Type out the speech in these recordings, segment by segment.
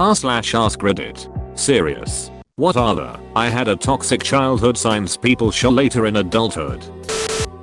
r/AskReddit. Serious. What are the I had a toxic childhood signs people show later in adulthood?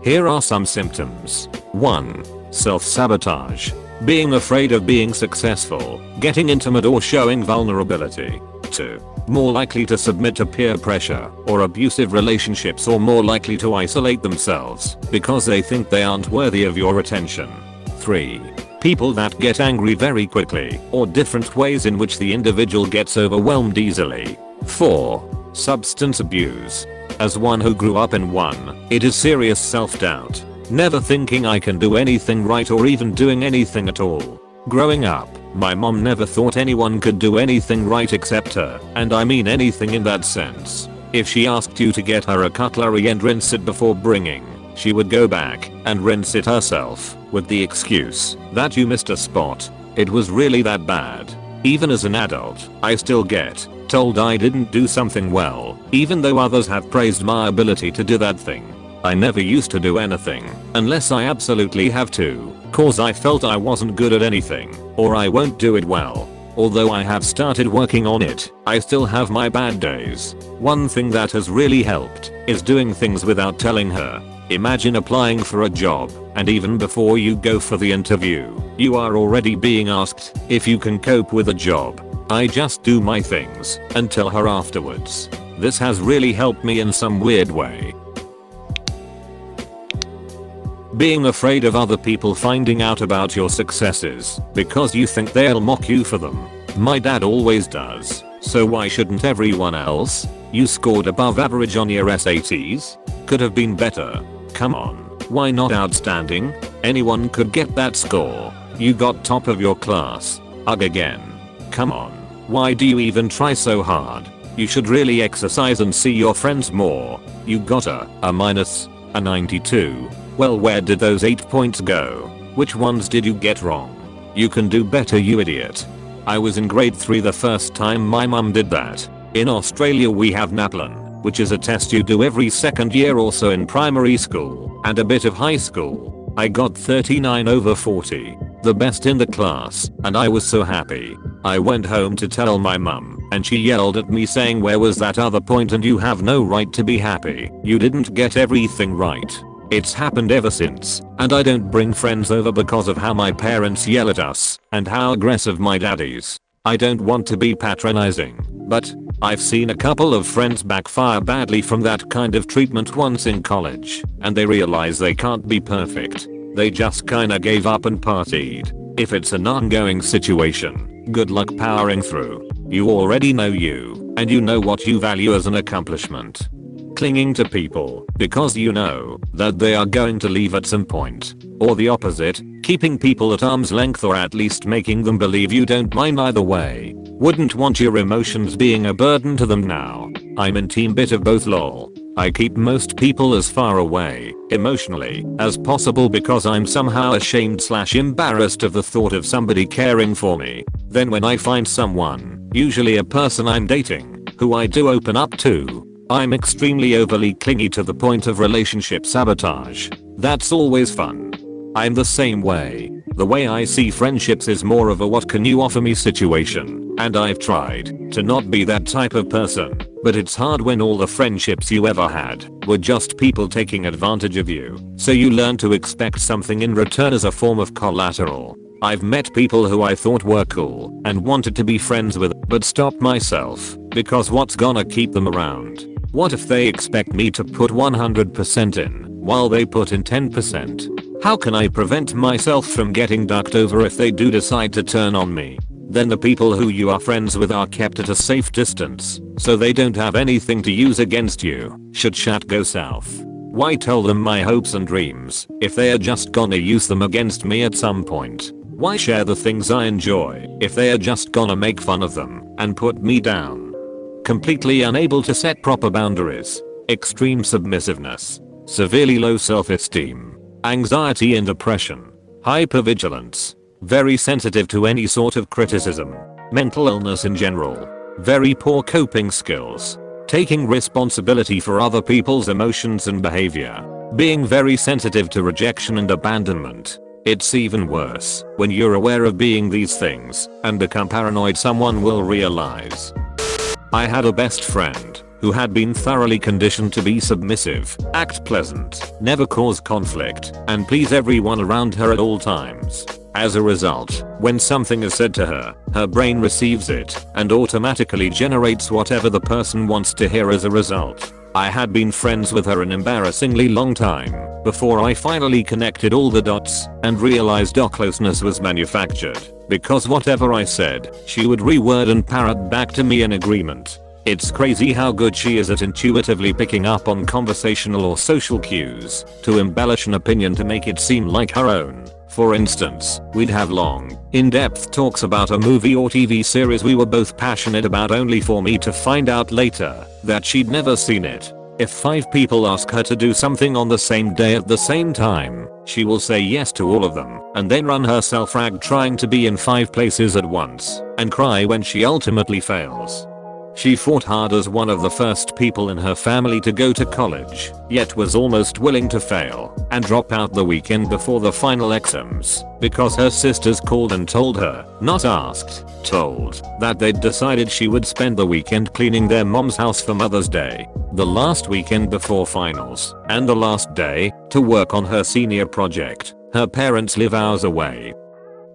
Here are some symptoms. 1. Self-sabotage. Being afraid of being successful, getting intimate or showing vulnerability. 2. More likely to submit to peer pressure or abusive relationships, or more likely to isolate themselves because they think they aren't worthy of your attention. 3. People that get angry very quickly, or different ways in which the individual gets overwhelmed easily. 4. Substance abuse. As one who grew up in one, it is serious self-doubt. Never thinking I can do anything right or even doing anything at all. Growing up, my mom never thought anyone could do anything right except her, and I mean anything in that sense. If she asked you to get her a cutlery and rinse it before bringing, she would go back and rinse it herself, with the excuse that you missed a spot. It was really that bad. Even as an adult, I still get told I didn't do something well, even though others have praised my ability to do that thing. I never used to do anything unless I absolutely have to, cause I felt I wasn't good at anything, or I won't do it well. Although I have started working on it, I still have my bad days. One thing that has really helped is doing things without telling her. Imagine applying for a job, and even before you go for the interview, you are already being asked if you can cope with a job. I just do my things and tell her afterwards. This has really helped me in some weird way. Being afraid of other people finding out about your successes because you think they'll mock you for them. My dad always does, so why shouldn't everyone else? You scored above average on your SATs? Could have been better. Come on, why not outstanding? Anyone could get that score. You got top of your class. Ugh again. Come on, why do you even try so hard? You should really exercise and see your friends more. You got a minus, a 92. Well, where did those 8 points go? Which ones did you get wrong? You can do better, you idiot. I was in grade 3 the first time my mum did that. In Australia we have NAPLAN, which is a test you do every second year or so in primary school and a bit of high school. I got 39 over 40, the best in the class, and I was so happy. I went home to tell my mum, and she yelled at me saying, where was that other point, and you have no right to be happy. You didn't get everything right. It's happened ever since, and I don't bring friends over because of how my parents yell at us and how aggressive my dad is. I don't want to be patronizing, but I've seen a couple of friends backfire badly from that kind of treatment once in college, and they realize they can't be perfect. They just kinda gave up and partied. If it's an ongoing situation, good luck powering through. You already know you, and you know what you value as an accomplishment. Clinging to people because you know that they are going to leave at some point. Or the opposite, keeping people at arm's length, or at least making them believe you don't mind either way. Wouldn't want your emotions being a burden to them now. I'm in team bit of both, lol. I keep most people as far away, emotionally, as possible because I'm somehow ashamed/embarrassed of the thought of somebody caring for me. Then when I find someone, usually a person I'm dating, who I do open up to, I'm extremely overly clingy to the point of relationship sabotage. That's always fun. I'm the same way. The way I see friendships is more of a what can you offer me situation, and I've tried to not be that type of person, but it's hard when all the friendships you ever had were just people taking advantage of you, so you learn to expect something in return as a form of collateral. I've met people who I thought were cool and wanted to be friends with, but stopped myself because what's gonna keep them around? What if they expect me to put 100% in while they put in 10%? How can I prevent myself from getting ducked over if they do decide to turn on me? Then the people who you are friends with are kept at a safe distance, so they don't have anything to use against you should shit go south. Why tell them my hopes and dreams if they are just gonna use them against me at some point? Why share the things I enjoy if they are just gonna make fun of them and put me down? Completely unable to set proper boundaries, extreme submissiveness, severely low self-esteem, anxiety and depression, hypervigilance, very sensitive to any sort of criticism, mental illness in general, very poor coping skills, taking responsibility for other people's emotions and behavior, being very sensitive to rejection and abandonment, It's even worse when you're aware of being these things and become paranoid. Someone will realize. I had a best friend who had been thoroughly conditioned to be submissive, act pleasant, never cause conflict, and please everyone around her at all times. As a result, when something is said to her, her brain receives it and automatically generates whatever the person wants to hear as a result. I had been friends with her an embarrassingly long time before I finally connected all the dots and realized our closeness was manufactured, because whatever I said, she would reword and parrot back to me in agreement. It's crazy how good she is at intuitively picking up on conversational or social cues to embellish an opinion to make it seem like her own. For instance, we'd have long, in-depth talks about a movie or TV series we were both passionate about, only for me to find out later that she'd never seen it. If 5 people ask her to do something on the same day at the same time, she will say yes to all of them and then run herself ragged trying to be in 5 places at once and cry when she ultimately fails. She fought hard as one of the first people in her family to go to college, yet was almost willing to fail and drop out the weekend before the final exams because her sisters called and told her, not asked, told, that they'd decided she would spend the weekend cleaning their mom's house for Mother's Day, the last weekend before finals, and the last day to work on her senior project. Her parents live hours away.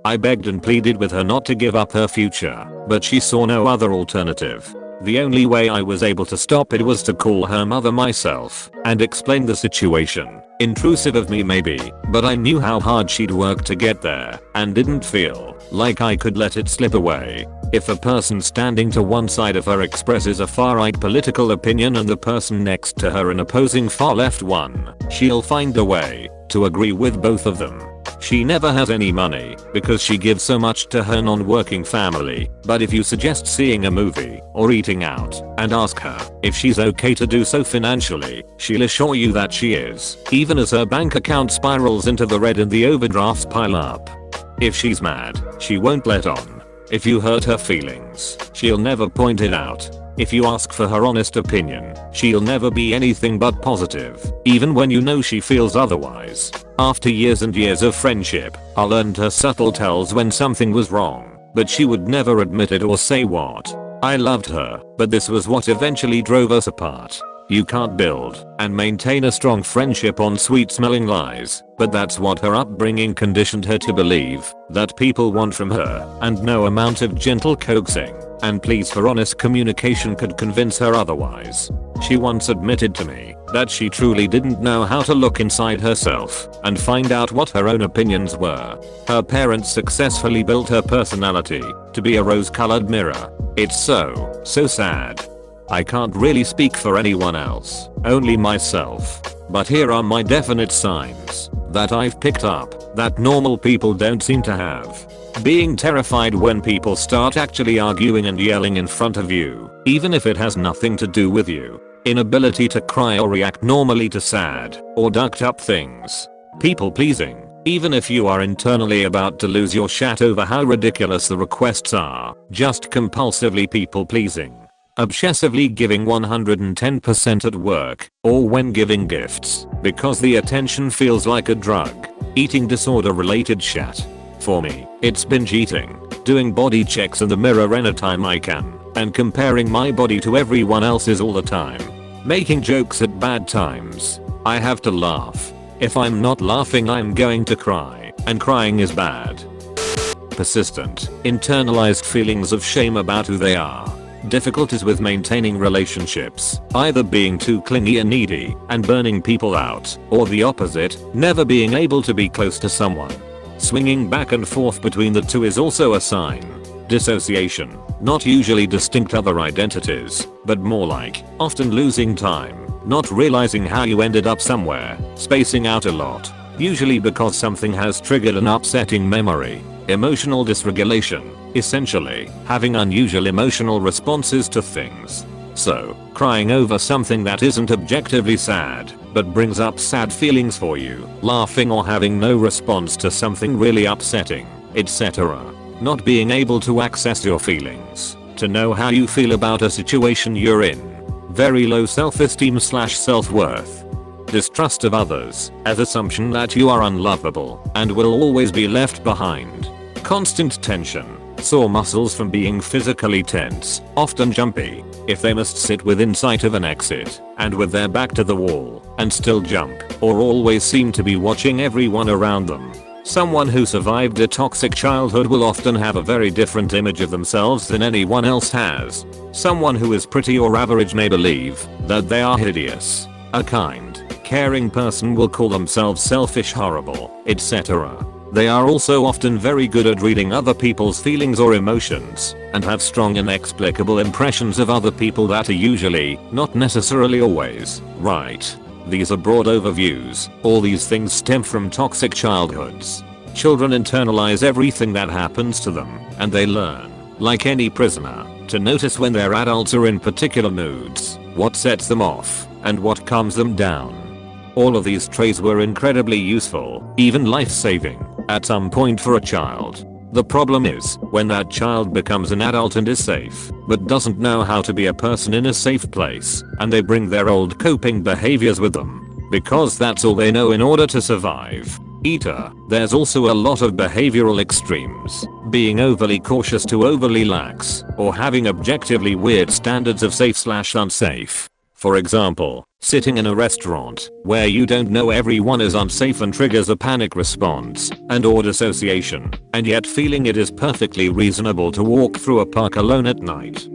I begged and pleaded with her not to give up her future, but she saw no other alternative. The only way I was able to stop it was to call her mother myself and explain the situation. Intrusive of me maybe, but I knew how hard she'd worked to get there and didn't feel like I could let it slip away. If a person standing to one side of her expresses a far-right political opinion and the person next to her an opposing far-left one, she'll find a way to agree with both of them. She never has any money because she gives so much to her non-working family, but if you suggest seeing a movie or eating out and ask her if she's okay to do so financially, she'll assure you that she is, even as her bank account spirals into the red and the overdrafts pile up. If she's mad, she won't let on. If you hurt her feelings, she'll never point it out. If you ask for her honest opinion, she'll never be anything but positive, even when you know she feels otherwise. After years and years of friendship, I learned her subtle tells when something was wrong, but she would never admit it or say what. I loved her, but this was what eventually drove us apart. You can't build and maintain a strong friendship on sweet-smelling lies, but that's what her upbringing conditioned her to believe that people want from her, and no amount of gentle coaxing and pleas for honest communication could convince her otherwise. She once admitted to me that she truly didn't know how to look inside herself and find out what her own opinions were. Her parents successfully built her personality to be a rose-colored mirror. It's so sad. I can't really speak for anyone else, only myself. But here are my definite signs that I've picked up that normal people don't seem to have. Being terrified when people start actually arguing and yelling in front of you, even if it has nothing to do with you. Inability to cry or react normally to sad or ducked up things. People pleasing, even if you are internally about to lose your shat over how ridiculous the requests are. Just compulsively people pleasing. Obsessively giving 110% at work or when giving gifts because the attention feels like a drug. Eating disorder related shat. For me, it's binge eating, doing body checks in the mirror anytime I can, and comparing my body to everyone else's all the time. Making jokes at bad times. I have to laugh. If I'm not laughing I'm going to cry, and crying is bad. Persistent, internalized feelings of shame about who they are. Difficulties with maintaining relationships, either being too clingy and needy and burning people out, or the opposite, never being able to be close to someone. Swinging back and forth between the two is also a sign. Dissociation, not usually distinct other identities, but more like, often losing time, not realizing how you ended up somewhere, spacing out a lot, usually because something has triggered an upsetting memory. Emotional dysregulation, essentially, having unusual emotional responses to things. So, crying over something that isn't objectively sad, but brings up sad feelings for you, laughing or having no response to something really upsetting, etc. Not being able to access your feelings, to know how you feel about a situation you're in. Very low self-esteem / self-worth. distrust of others, as assumption that you are unlovable and will always be left behind. Constant tension, sore muscles from being physically tense, often jumpy, if they must sit within sight of an exit, and with their back to the wall, and still jump, or always seem to be watching everyone around them. Someone who survived a toxic childhood will often have a very different image of themselves than anyone else has. Someone who is pretty or average may believe that they are hideous. A kind, caring person will call themselves selfish, horrible, etc. They are also often very good at reading other people's feelings or emotions, and have strong inexplicable impressions of other people that are usually, not necessarily always, right. These are broad overviews. All these things stem from toxic childhoods. Children internalize everything that happens to them, and they learn, like any prisoner, to notice when their adults are in particular moods, what sets them off, and what calms them down. All of these traits were incredibly useful, even life-saving, at some point for a child. The problem is, when that child becomes an adult and is safe, but doesn't know how to be a person in a safe place, and they bring their old coping behaviors with them, because that's all they know in order to survive. There's also a lot of behavioral extremes, being overly cautious to overly lax, or having objectively weird standards of safe/unsafe. For example, sitting in a restaurant where you don't know everyone is unsafe and triggers a panic response and/or dissociation, and yet feeling it is perfectly reasonable to walk through a park alone at night.